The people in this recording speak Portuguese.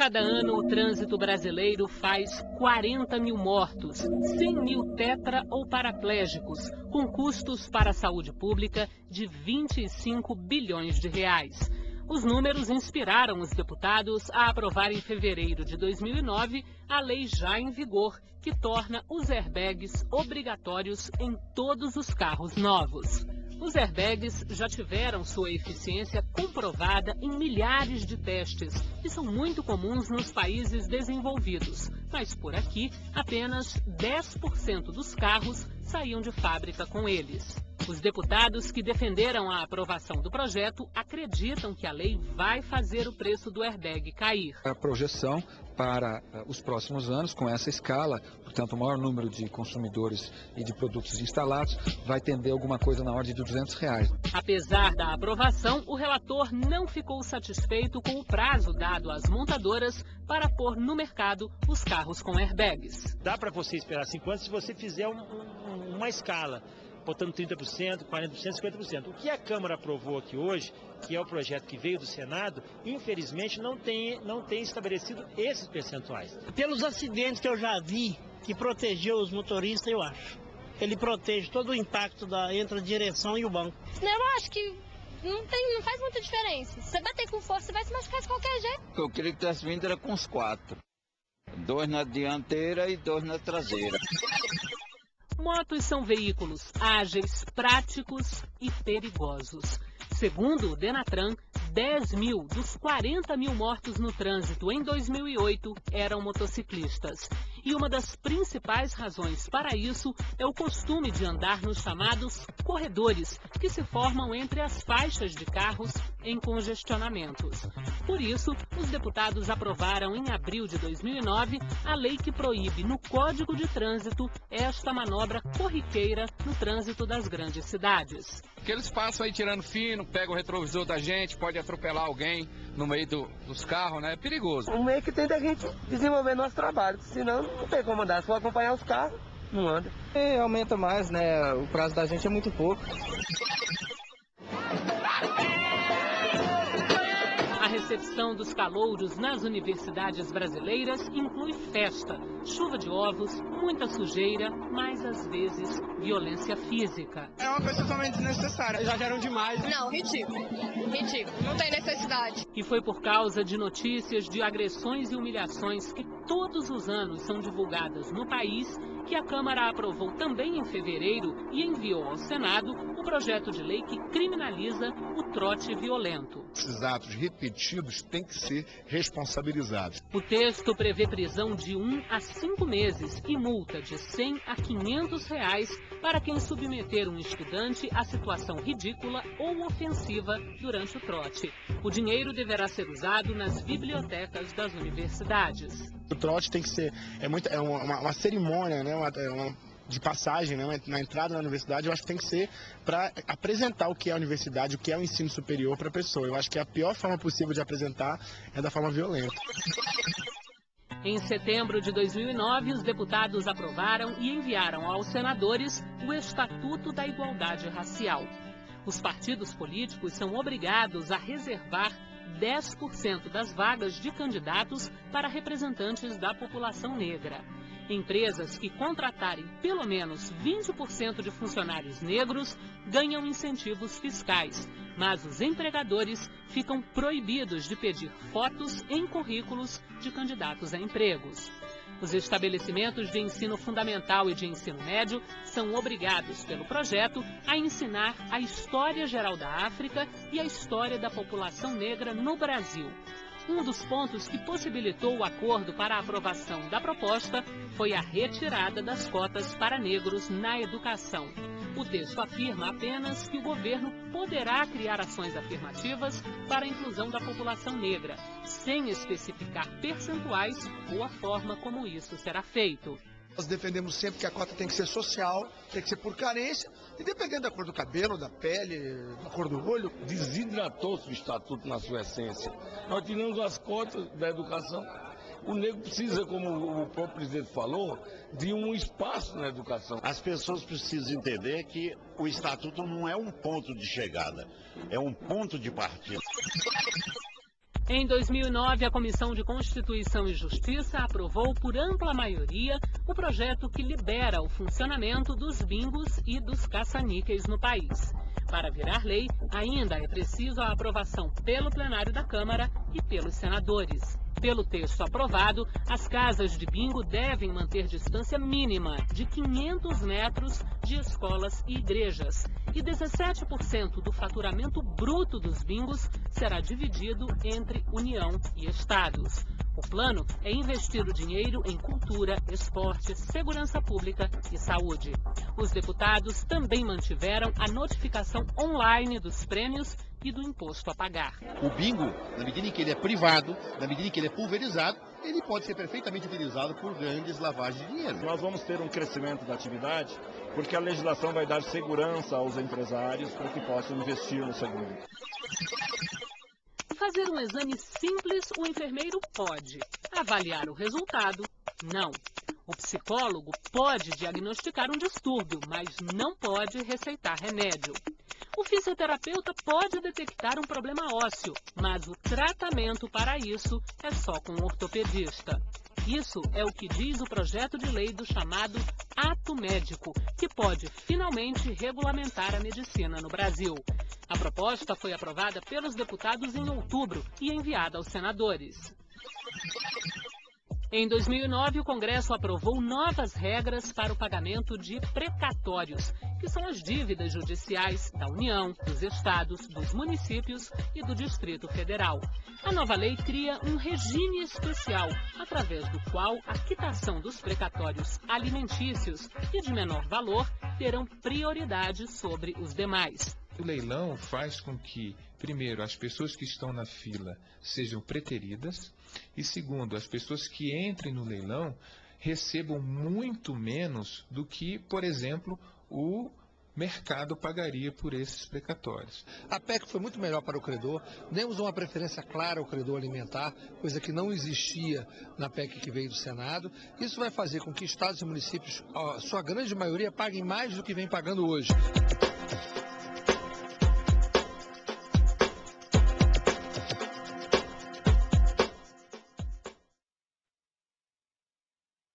cada ano, o trânsito brasileiro faz 40 mil mortos, 100 mil tetra ou paraplégicos, com custos para a saúde pública de 25 bilhões de reais. Os números inspiraram os deputados a aprovar em fevereiro de 2009 a lei já em vigor, que torna os airbags obrigatórios em todos os carros novos. Os airbags já tiveram sua eficiência comprovada em milhares de testes e são muito comuns nos países desenvolvidos. Mas por aqui, apenas 10% dos carros saíam de fábrica com eles. Os deputados que defenderam a aprovação do projeto acreditam que a lei vai fazer o preço do airbag cair. A projeção para os próximos anos, com essa escala, portanto, o maior número de consumidores e de produtos instalados, vai tender alguma coisa na ordem de R$200. Apesar da aprovação, o relator não ficou satisfeito com o prazo dado às montadoras para pôr no mercado os carros com airbags. Dá para você esperar 5 anos se você fizer uma escala, botando 30%, 40%, 50%. O que a Câmara aprovou aqui hoje, que é o projeto que veio do Senado, infelizmente não tem estabelecido esses percentuais. Pelos acidentes que eu já vi, que protegeu os motoristas, eu acho. Ele protege todo o impacto entre a direção e o banco. Eu acho que não faz muita diferença. Se você bater com força, você vai se machucar de qualquer jeito. Eu queria que tivesse vindo era com os 4. 2 na dianteira e 2 na traseira. Motos são veículos ágeis, práticos e perigosos. Segundo o Denatran, 10 mil dos 40 mil mortos no trânsito em 2008 eram motociclistas. E uma das principais razões para isso é o costume de andar nos chamados corredores, que se formam entre as faixas de carros em congestionamentos. Por isso, os deputados aprovaram em abril de 2009 a lei que proíbe no Código de Trânsito esta manobra corriqueira no trânsito das grandes cidades. Que eles passam aí tirando fino, pegam o retrovisor da gente, pode atropelar alguém no meio dos carros, né? É perigoso. O meio que tem da gente desenvolver nosso trabalho, senão não tem como andar. Se for acompanhar os carros, não anda. E aumenta mais, né? O prazo da gente é muito pouco. A recepção dos calouros nas universidades brasileiras inclui festa, chuva de ovos, muita sujeira, mas às vezes violência física. É uma coisa totalmente desnecessária, exageram demais. Não, ridículo. Ridículo, não tem necessidade. E foi por causa de notícias de agressões e humilhações que todos os anos são divulgadas no país que a Câmara aprovou também em fevereiro e enviou ao Senado o projeto de lei que criminaliza o trote violento. Esses atos repetidos têm que ser responsabilizados. O texto prevê prisão de 1 a 5 meses e multa de R$100 a R$500 para quem submeter um estudante a situação ridícula ou ofensiva durante o trote. O dinheiro deverá ser usado nas bibliotecas das universidades. O trote tem que ser uma cerimônia, né, de passagem, né, na entrada na universidade. Eu acho que tem que ser para apresentar o que é a universidade, o que é o ensino superior para a pessoa. Eu acho que a pior forma possível de apresentar é da forma violenta. Em setembro de 2009, os deputados aprovaram e enviaram aos senadores o Estatuto da Igualdade Racial. Os partidos políticos são obrigados a reservar 10% das vagas de candidatos para representantes da população negra. Empresas que contratarem pelo menos 20% de funcionários negros ganham incentivos fiscais, mas os empregadores ficam proibidos de pedir fotos em currículos de candidatos a empregos. Os estabelecimentos de ensino fundamental e de ensino médio são obrigados pelo projeto a ensinar a história geral da África e a história da população negra no Brasil. Um dos pontos que possibilitou o acordo para a aprovação da proposta foi a retirada das cotas para negros na educação. O texto afirma apenas que o governo poderá criar ações afirmativas para a inclusão da população negra, sem especificar percentuais ou a forma como isso será feito. Nós defendemos sempre que a cota tem que ser social, tem que ser por carência, e dependendo da cor do cabelo, da pele, da cor do olho. Desidratou-se o estatuto na sua essência. Nós tiramos as cotas da educação. O negro precisa, como o próprio presidente falou, de um espaço na educação. As pessoas precisam entender que o estatuto não é um ponto de chegada, é um ponto de partida. Em 2009, a Comissão de Constituição e Justiça aprovou por ampla maioria o projeto que libera o funcionamento dos bingos e dos caça-níqueis no país. Para virar lei, ainda é preciso a aprovação pelo plenário da Câmara e pelos senadores. Pelo texto aprovado, as casas de bingo devem manter distância mínima de 500 metros de escolas e igrejas. E 17% do faturamento bruto dos bingos será dividido entre União e Estados. O plano é investir o dinheiro em cultura, esporte, segurança pública e saúde. Os deputados também mantiveram a notificação online dos prêmios e do imposto a pagar. O bingo, na medida em que ele é privado, na medida em que ele é pulverizado, ele pode ser perfeitamente utilizado por grandes lavagens de dinheiro. Nós vamos ter um crescimento da atividade porque a legislação vai dar segurança aos empresários para que possam investir no segmento. Fazer um exame simples, o enfermeiro pode. Avaliar o resultado, não. O psicólogo pode diagnosticar um distúrbio, mas não pode receitar remédio. O fisioterapeuta pode detectar um problema ósseo, mas o tratamento para isso é só com o ortopedista. Isso é o que diz o projeto de lei do chamado Ato Médico, que pode finalmente regulamentar a medicina no Brasil. A proposta foi aprovada pelos deputados em outubro e enviada aos senadores. Em 2009, o Congresso aprovou novas regras para o pagamento de precatórios, que são as dívidas judiciais da União, dos estados, dos municípios e do Distrito Federal. A nova lei cria um regime especial, através do qual a quitação dos precatórios alimentícios e de menor valor terão prioridade sobre os demais. O leilão faz com que, primeiro, as pessoas que estão na fila sejam preteridas e, segundo, as pessoas que entrem no leilão recebam muito menos do que, por exemplo, o mercado pagaria por esses precatórios. A PEC foi muito melhor para o credor, demos uma preferência clara ao credor alimentar, coisa que não existia na PEC que veio do Senado. Isso vai fazer com que estados e municípios, a sua grande maioria, paguem mais do que vem pagando hoje.